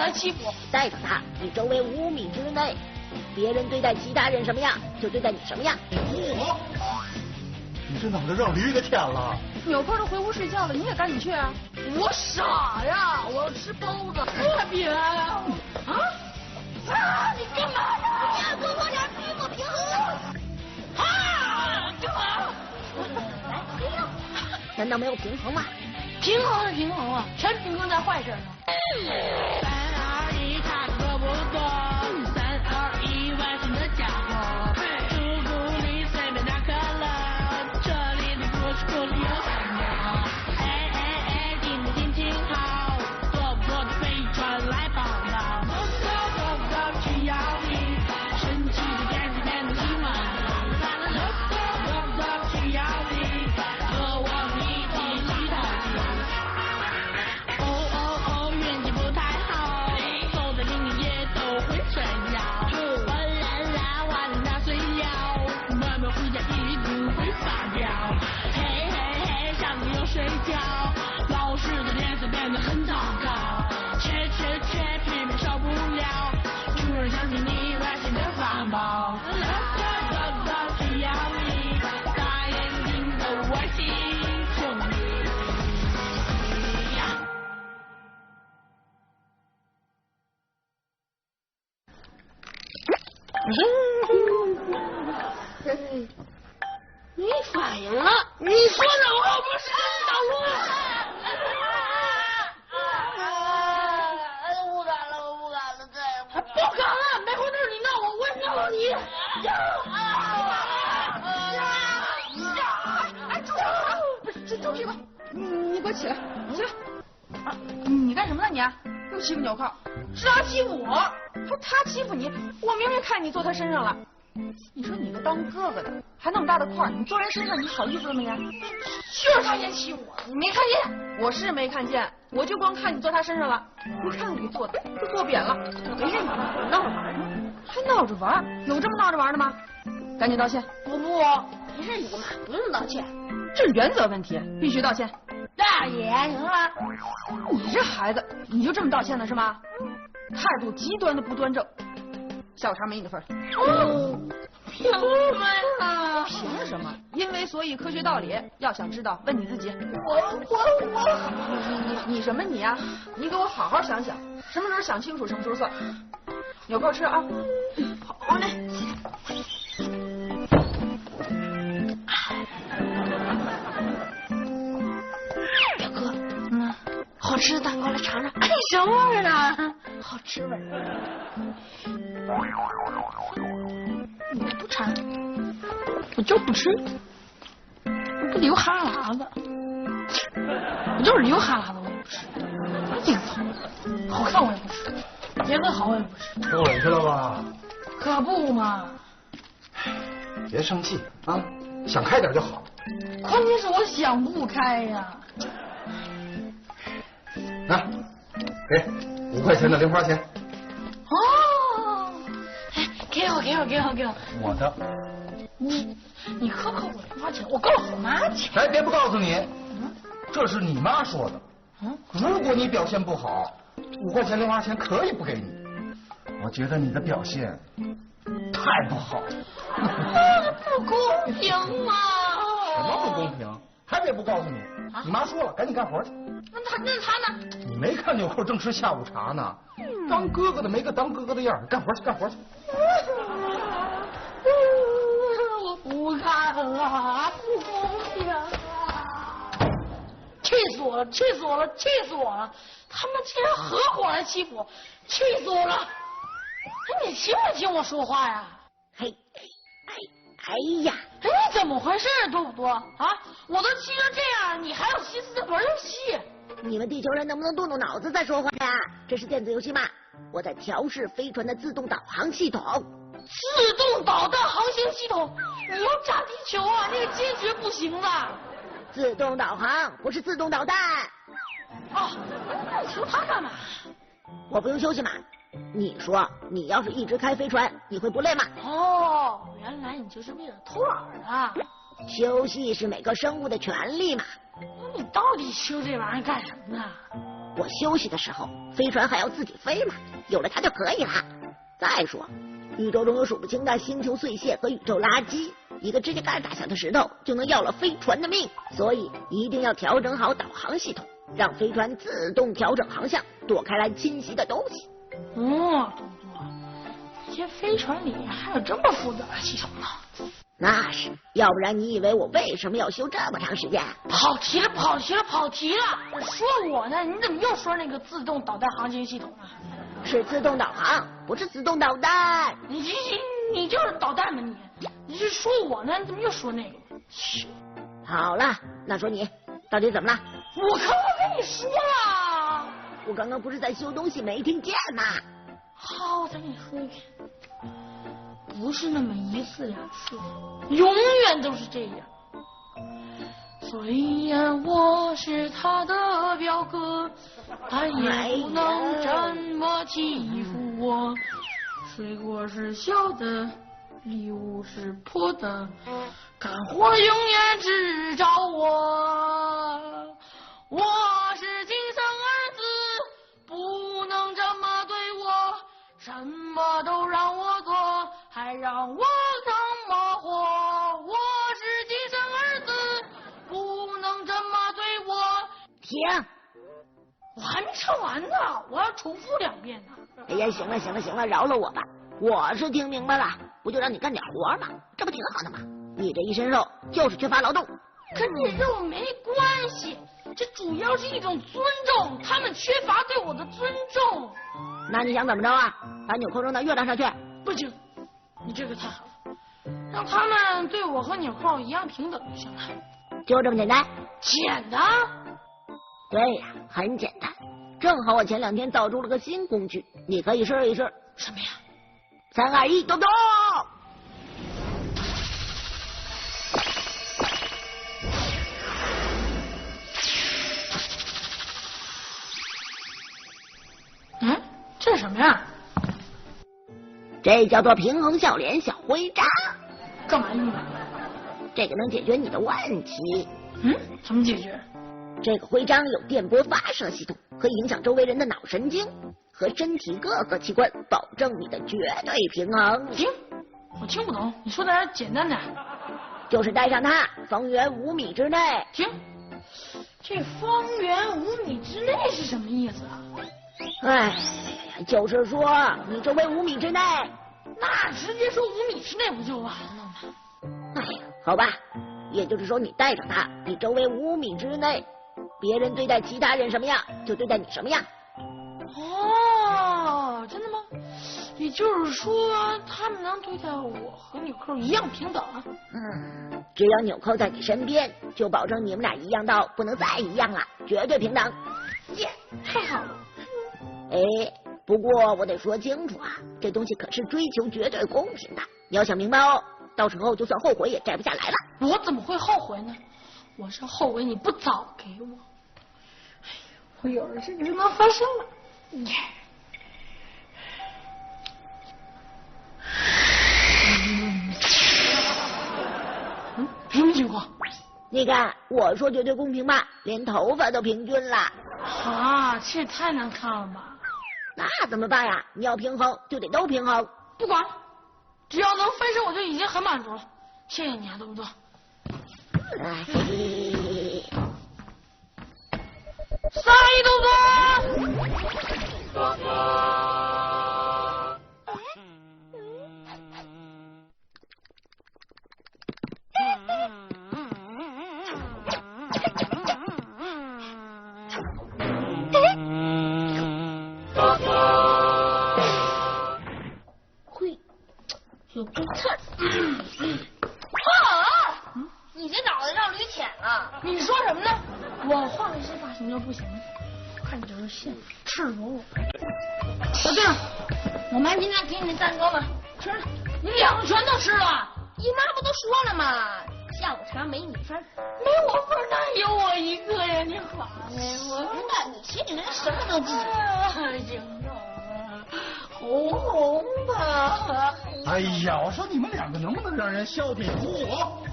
来欺负我。带上他，你周围5米之内，别人对待其他人什么样，就对待你什么样。你这脑袋让驴给舔了。纽扣都回屋睡觉了，你也赶紧去啊！我傻呀，我要吃包子。快别啊！你干嘛呢？你要跟我俩举不平衡？干嘛？来，平衡。难道没有平衡吗？平衡是平衡啊，全平衡在坏事上。3、2、1，差的多不多？3、2、1，完成的家伙。朱古力随便拿可乐，这里的故事库里有很多。哎，听不听挺好，坐不坐的飞船来报道。走去要你，神奇的电视变得喜欢。走去要你，和我们一起去探险。运气不太好，走的邻居也都会睡觉。哗啦啦，哗啦啦睡觉，慢慢回家一定会发飙。嘿，上课又睡觉，老师的脸色变得很糟糕。却偏偏受不了，突然想起你外星的法宝。需要你大眼睛的外星兄弟。你反应了？你说的我不是小鹿。我不敢了，再也不敢了！没回头你闹我，我闹了你！周屁股，你给我起来！起来！你干什么呢你？又欺负纽扣？是他欺负我，不是他欺负你，我明明看你坐他身上了。你说你个当哥哥的，还那么大的块，你坐人身上，你好意思吗你？就是他先欺负我，你没看见？我是没看见，我就光看你坐他身上了。你看你坐的都坐扁了，没事，你闹着玩呢，还闹着玩？有这么闹着玩的吗？赶紧道歉！我不，没事，你干嘛？不用道歉，这是原则问题，必须道歉。大爷，行了，你这孩子，你就这么道歉的是吗？态度极端的不端正，下午茶没你的份。凭什么呀？凭什么？因为所以科学道理，要想知道，问你自己。你什么你啊？你给我好好想想，什么时候想清楚，什么时候算。纽扣吃啊。好嘞。表哥，好吃的蛋糕来尝尝。什么味儿的？好吃味儿。你不馋，我就不吃，我不流哈喇子，我就是流哈喇子我也不吃，硬凑，好看我也不吃，颜色好我也不吃。又委屈了吧？可不嘛。别生气啊，想开点就好。关键是我想不开呀。来，给5块钱的零花钱。哦，哎，给我。我的。你可我零花钱，我告诉我妈去。哎，别不告诉你，这是你妈说的。如果你表现不好，5块钱零花钱可以不给你。我觉得你的表现太不好了。不公平嘛！什么不公平？还得不告诉你？你妈说了，赶紧干活去。那他呢？你没看纽扣正吃下午茶呢？当哥哥的没个当哥哥的样，干活去。我不看了，不公平啊！气死我了！他们竟然合伙来欺负我，气死我了！你听没听我说话呀？哎呀，你怎么回事，多不多啊？我都气成这样，你还有心思在玩游戏？你们地球人能不能动动脑子再说话呀？这是电子游戏吗？我在调试飞船的自动导航系统。自动导弹航行系统？你要炸地球啊？那个坚决不行的。自动导航不是自动导弹。你说他干嘛？我不用休息嘛？你说，你要是一直开飞船，你会不累吗？原来你就是为了偷懒的。休息是每个生物的权利嘛。那你到底修这玩意儿干什么呢？我休息的时候，飞船还要自己飞嘛，有了它就可以了。再说，宇宙中有数不清的星球碎屑和宇宙垃圾，一个指甲盖大小的石头就能要了飞船的命，所以一定要调整好导航系统，让飞船自动调整航向，躲开来侵袭的东西。哦，东东，这些飞船里还有这么复杂的系统呢？那是，要不然你以为我为什么要修这么长时间？跑题了！说我呢，你怎么又说那个自动导弹航行系统啊？是自动导航，不是自动导弹。你就是导弹吧你？你是说我呢？你怎么又说那个？好了，那说你到底怎么了？我刚刚跟你说了，我刚刚不是在修东西，没听见吗？好，我再跟你说一遍，不是那么一次两次，永远都是这样。虽然我是他的表哥，但也不能这么欺负我。水果是小的，礼物是破的，干活永远只找我。我是亲生儿子，不能这么对我，什么都让我做，还让我怎么活？我是亲生儿子，不能这么对我。停！我还没唱完呢，我要重复2遍呢。哎呀，行了，饶了我吧。我是听明白了，不就让你干点活吗？这不挺好的吗？你这一身肉就是缺乏劳动。跟这肉没关系，这主要是一种尊重，他们缺乏对我的尊重。那你想怎么着啊？把纽扣扔到月亮上去？不行，你这个太好了，让他们对我和纽扣一样平等就行了。就这么简单？简单？对呀，很简单。正好我前2天造出了个新工具，你可以试一试。什么呀？3、2、1，动动！这是什么呀？这叫做平衡笑脸小徽章。干嘛用的？这个能解决你的问题。怎么解决？这个徽章有电波发射系统，可以影响周围人的脑神经和身体各个器官，保证你的绝对平衡。停！我听不懂，你说点简单的。就是带上它，方圆5米之内。停！这方圆5米之内是什么意思啊？哎，就是说你周围5米之内。那直接说5米之内不就完了吗？哎呀，好吧，也就是说你带上它，你周围5米之内，别人对待其他人什么样，就对待你什么样。哦，真的吗？也就是说，他们能对待我和纽扣一样平等？只要纽扣在你身边，就保证你们俩一样到不能再一样了，绝对平等。耶，太好了。哎，不过我得说清楚啊，这东西可是追求绝对公平的，你要想明白哦，到时候就算后悔也摘不下来了。我怎么会后悔呢？我是后悔你不早给我。哎呀，我有的事情就能发生了。什么情况？你看，我说绝对公平吧，连头发都平均了。啊，这也太难看了吧！那怎么办呀？你要平衡就得都平衡。不管，只要能翻身我就已经很满足了。谢谢你啊，东东。撒一动作。有个菜。你这脑袋让驴舔了！你说什么呢？我换了一些发型就不行了，看你这是现赤裸裸。哦，对了，我妈今天给你的蛋糕呢，吃了，你2个全都吃了。姨妈不都说了吗？下午茶没你份，没我份那有我一个呀！你好，那你心里人什么都记行了，红红的。哎呀，我说你们2个能不能让人消停火？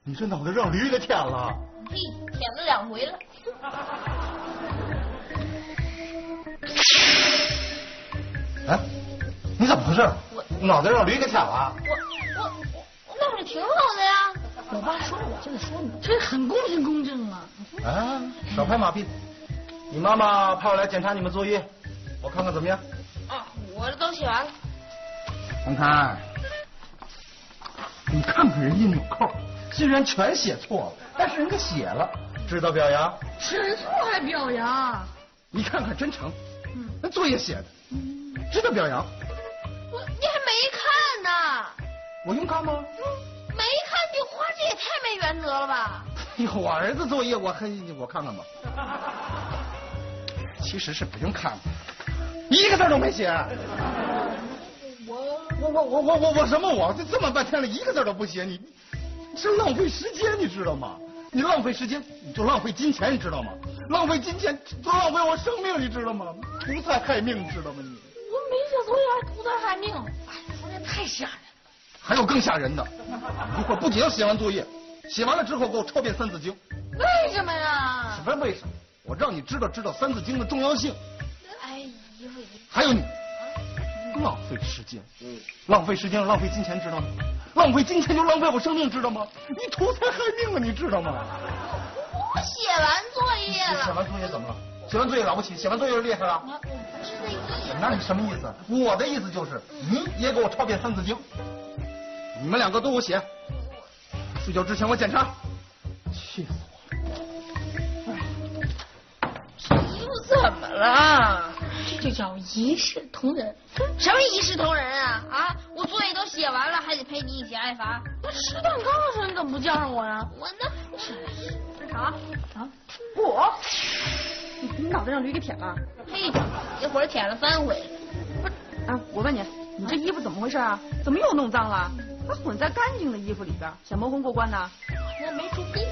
你这脑袋让驴给舔了。嘿，舔了2回了。是，脑袋让驴给抢了。我那会儿挺好的呀。我爸说我就得说你，这很公平公正啊。哎，少拍马屁。你妈妈派我来检查你们作业，我看看怎么样。啊，我这都写完了。看看，你看看人家纽扣，虽然全写错了，但是人家写了，知道表扬？写错还表扬？你看看真诚，那作业写的，知道表扬？你还没看呢？我用看吗？没看就画，这也太没原则了吧？我儿子作业我看看吧。其实是不用看的，一个字都没写。我什么我这么半天了，一个字都不写，你是浪费时间，你知道吗？你浪费时间，你就浪费金钱，你知道吗？浪费金钱就浪费我生命，你知道吗？图财害命，你知道吗？你我没写作业还图财害命，说这太吓人了。还有更吓人的，一会儿不仅要写完作业，写完了之后给我抄遍《三字经》。为什么呀？什么为什么？我让你知道《三字经》的重要性。哎，还有你，浪费时间，浪费时间，浪费金钱，知道吗？浪费金钱就浪费我生命，知道吗？你图财害命啊，你知道吗？我写完作业了。写完作业怎么了？写完作业了不起？写完作业就厉害了？我不是这意思。那你什么意思？我的意思就是，你也给我抄遍《三字经》。你们两个都给我写。睡觉之前我检查。气死我了！衣服怎么了？这就叫一视同仁。什么一视同仁啊？啊，我作业都写完了，还得陪你一起挨罚。那吃蛋糕的时候你怎么不叫上我呀？我呢？干啥？啊？我？你脑袋让驴给舔了？嘿，一会儿舔了3回。不是啊，我问你，你这衣服怎么回事啊？怎么又弄脏了？还混在干净的衣服里边，想蒙混过关呢？我没注意。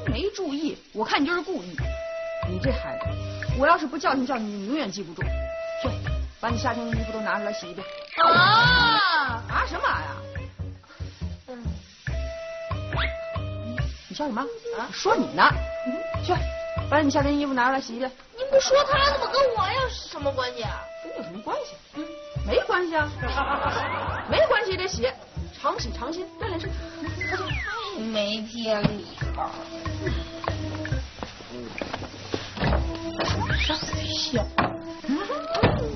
没注意，我看你就是故意。你这孩子，我要是不教训教训你，你永远记不住。去，把你夏天的衣服都拿出来洗一遍。啊什么呀？你笑什么？啊，说你呢。去，把你夏天衣服拿出来洗一遍。你不说他怎么跟我有什么关系啊？跟你有什么关系？没关系啊，没关系，得洗，常洗常新，锻炼身体。快去。没天理吧？上校，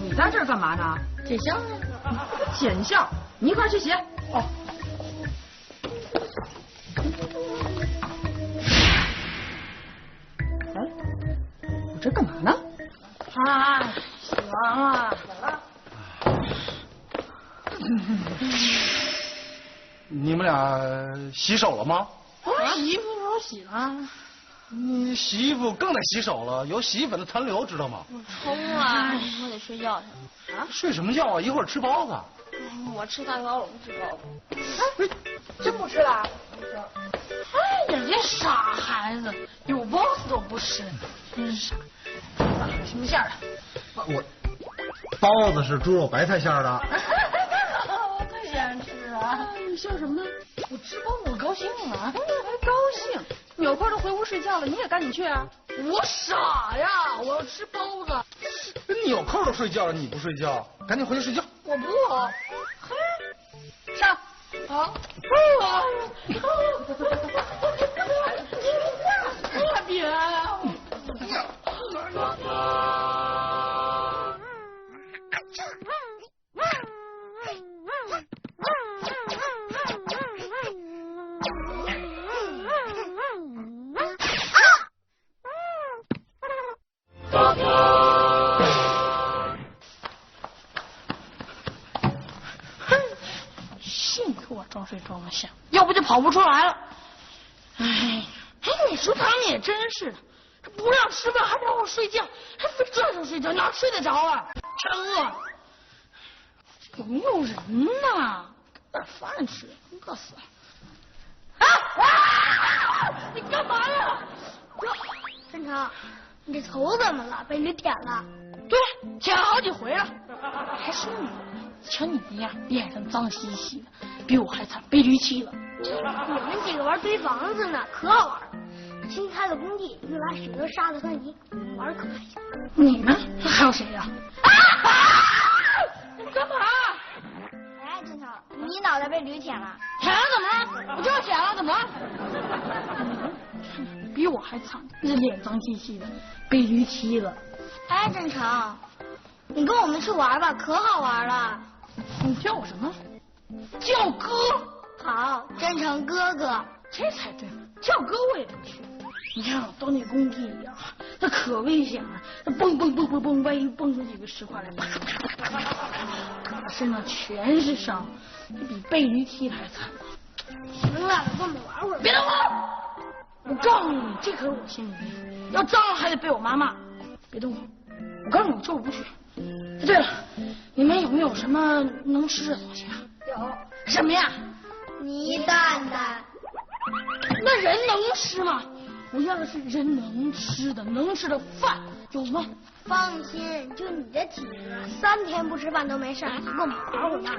你在这儿干嘛呢？剪笑呢？剪笑，你一块去洗。哦。哎，我这干嘛呢？啊，洗完了。你们俩洗手了吗？衣服我洗了。你洗衣服更得洗手了，有洗衣粉的残留，知道吗？冲了，我得睡觉去。啊？睡什么觉啊？一会儿吃包子。我吃蛋糕了，不吃包子。哎，真不吃了？哎呀，这傻孩子，有包子都不吃，真是傻。什么馅儿的？我包子是猪肉白菜馅的。我最喜欢吃了。你笑什么呢？我吃包子我高兴啊！还高兴？纽扣都回屋睡觉了，你也赶紧去啊！我傻呀，我要吃包子。纽扣都睡觉了，你不睡觉？赶紧回去睡觉。我不。上。好。别呀！幸亏我装睡装得像，要不就跑不出来了。哎，你说他们也真是的，这不让吃饭还让我睡觉，还非这时候睡觉，哪睡得着啊？真饿，有没有人呢？给点饭吃，饿死了。你干嘛呀？正常，你这头怎么了？被驴舔了？对，舔了好几回了。还说你，瞧你那样，脸上脏兮兮的，比我还惨，被驴踢了。你们几个玩堆房子呢，可好玩了。新开的工地又拉石头、沙子和泥，玩可开心。你呢？还有谁呀？你干嘛？被驴舔了。舔了怎么了？我就是舔了，怎么了？比我还惨，这脸脏兮兮的，被驴踢了。哎，真成，你跟我们去玩吧，可好玩了。你叫我什么？叫哥。好，真成哥哥。这才对，叫哥我也不去。你看啊，到那工地里啊，那可危险了，那蹦，万一蹦出几个石块来，啪啪啪啪啪啪啪，我身上全是伤，这比被驴踢还惨。行了，跟我们玩会儿。别动我！我告诉你，这可是我心里面，要脏了还得被我妈骂。别动我！我告诉你，我就是不去。对了，你们有没有什么能吃的东西啊？有什么呀？泥蛋蛋。那人能吃吗？我要的是人能吃的饭，有吗？放心，就你这体质，3天不吃饭都没事，跟我们玩会儿吧。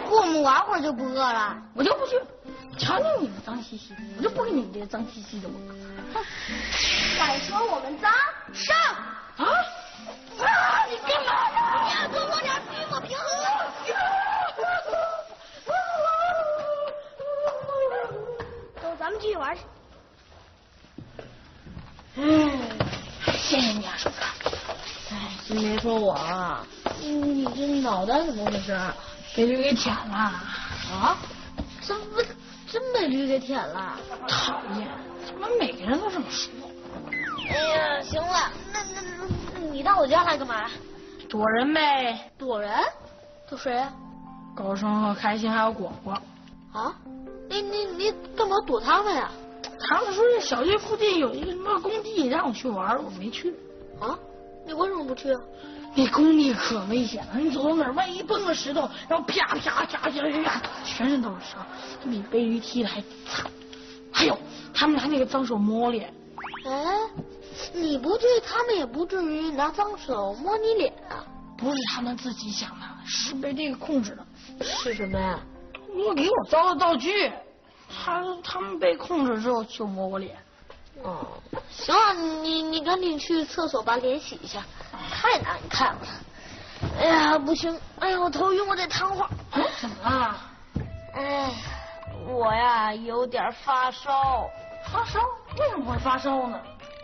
跟我们玩会儿就不饿了。我就不去。瞧你们脏兮兮的，我就不跟你们这些脏兮兮的玩。敢说我们脏，上！啊！你干嘛呢？你要多喝点水，我平衡。走，咱们继续玩去。谢谢你啊，叔叔。哎，真别说我啊，你这脑袋怎么回事？被驴给舔了。啊？真被驴给舔了？讨厌，怎么每个人都这么说？哎呀，行了，那你到我家来干嘛？躲人呗。躲人？躲谁啊？高升和开心还有果果。啊？你干嘛躲他们呀？他们说这小区附近有一个什么工地，让我去玩，我没去。啊？你为什么不去啊？那工地可危险了，你走到哪儿，万一蹦个石头，然后啪啪啪啪，全身都是伤，比被驴踢的还惨。还有，他们拿那个脏手摸脸。哎，你不去，他们也不至于拿脏手摸你脸啊。不是他们自己想的，是被这个控制的。是什么呀？我给我造的道具，他们被控制之后就摸我脸。哦，行了，你赶紧去厕所把脸洗一下，太难看了。哎呀，不行，哎呀，我头晕，我得瘫会儿。怎么了？哎，我呀有点发烧。发烧？为什么会发烧呢？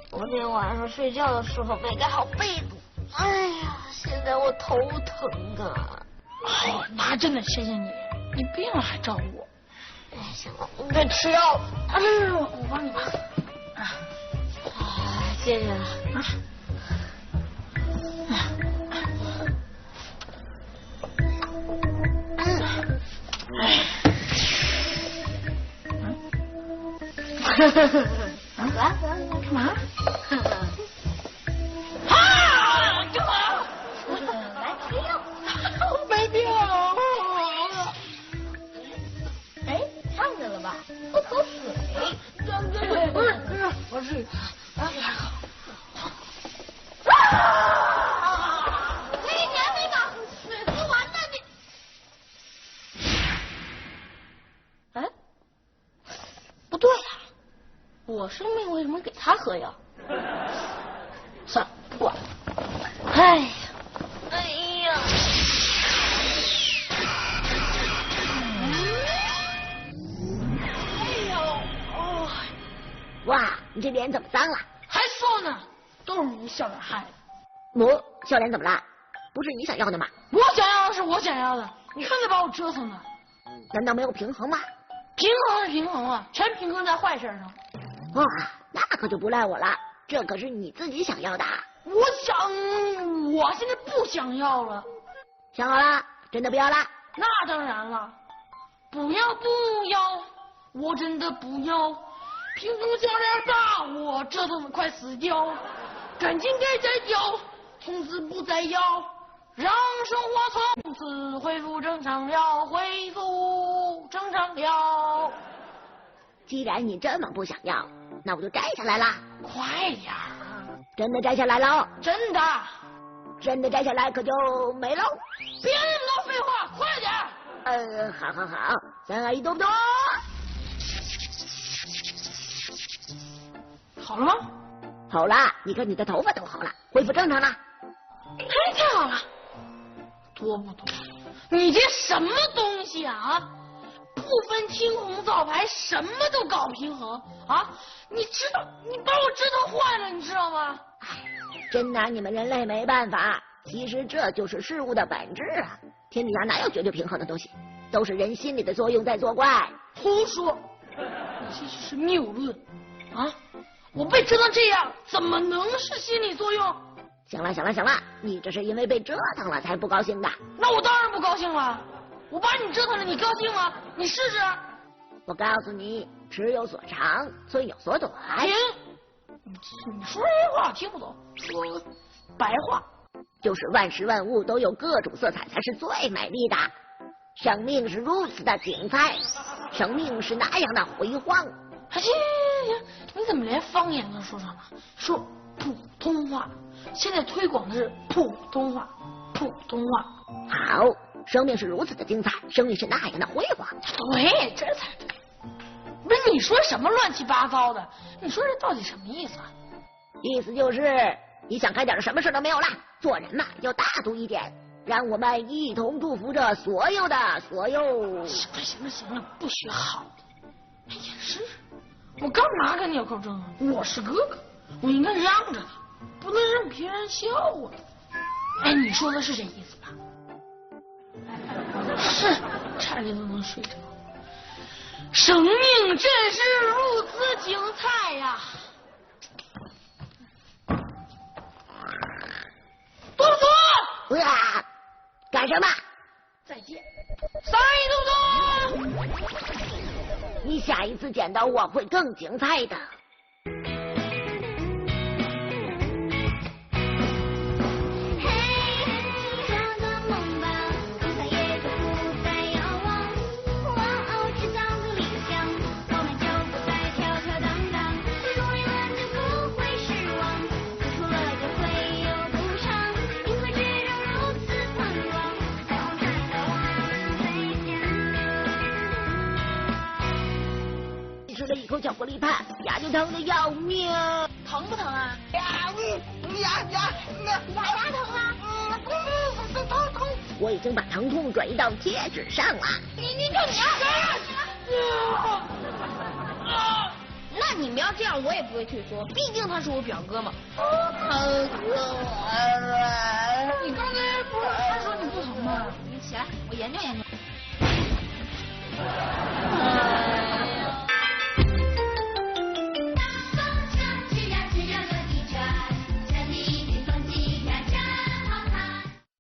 昨天晚上睡觉的时候没盖好被子，哎呀，现在我头疼啊。哦，那真得谢谢你，你病了还照顾我。哎，行了，你别吃药了。我帮你吧。谢谢了。来，干嘛？啊！干嘛？来吃药。没病。哎，烫着了吧？喝口水。不是，我是。你还没把水喝完呢，你。哎，不对呀，我生病为什么给他喝药？算了，不管了。哎呀，哎呀。哇，你这脸怎么脏了？还说呢，都是你笑脸害的。我笑脸怎么了？不是你想要的吗？我想要的是我想要的，你看这把我折腾的。难道没有平衡吗？平衡是平衡啊，全平衡在坏事上。哇，那可就不赖我了，这可是你自己想要的。我现在不想要了。想好了，真的不要了？那当然了，不要，我真的不要。平衡笑脸把我折腾得快死掉，感情该摘掉，从此不再要，让生活从此恢复正常了，恢复正常了。既然你这么不想要，那我就摘下来啦。快点儿！真的摘下来喽？真的？真的摘下来可就没喽。别那么多废话，快点儿！好，3、2、1，动不动？好了吗？好了，你看你的头发都好了，恢复正常了。太好了，多不多？你这什么东西啊？不分青红皂白，什么都搞平衡啊！你知道，你把我折腾坏了，你知道吗？哎，真拿你们人类没办法。其实这就是事物的本质啊！天底下哪有绝对平衡的东西？都是人心里的作用在作怪。胡说！这是谬论啊！我被折腾这样，怎么能是心理作用？行了，你这是因为被折腾了才不高兴的。那我当然不高兴了。我把你折腾了，你高兴吗？你试试。我告诉你，尺有所长，寸有所短。停！你说这些话我听不懂，说白话。就是万事万物都有各种色彩才是最美丽的。生命是如此的精彩，生命是那样的辉煌。行，你怎么连方言都说上了？说普通话，现在推广的是普通话。好，生命是如此的精彩，生命是那样的辉煌。对，这才对。不是你说什么乱七八糟的？你说这到底什么意思啊？意思就是你想开点，什么事都没有了。做人嘛，要大度一点。让我们一同祝福着所有。行了，不学好。哎呀，是我干嘛跟你有口争啊？我是哥哥，我应该让着你，不能让别人笑我。哎，你说的是这意思吧？是，差点都能睡着。生命真是如此精彩呀！嘟嘟，干什么？再见，sorry，嘟嘟。你下一次见到我会更精彩的。吃了一口巧克力派，牙就疼得要命。疼不疼啊？牙疼啊！疼！我已经把疼痛转移到戒指上了。你那你们要这样，我也不会退缩，毕竟他是我表哥嘛。疼死我了！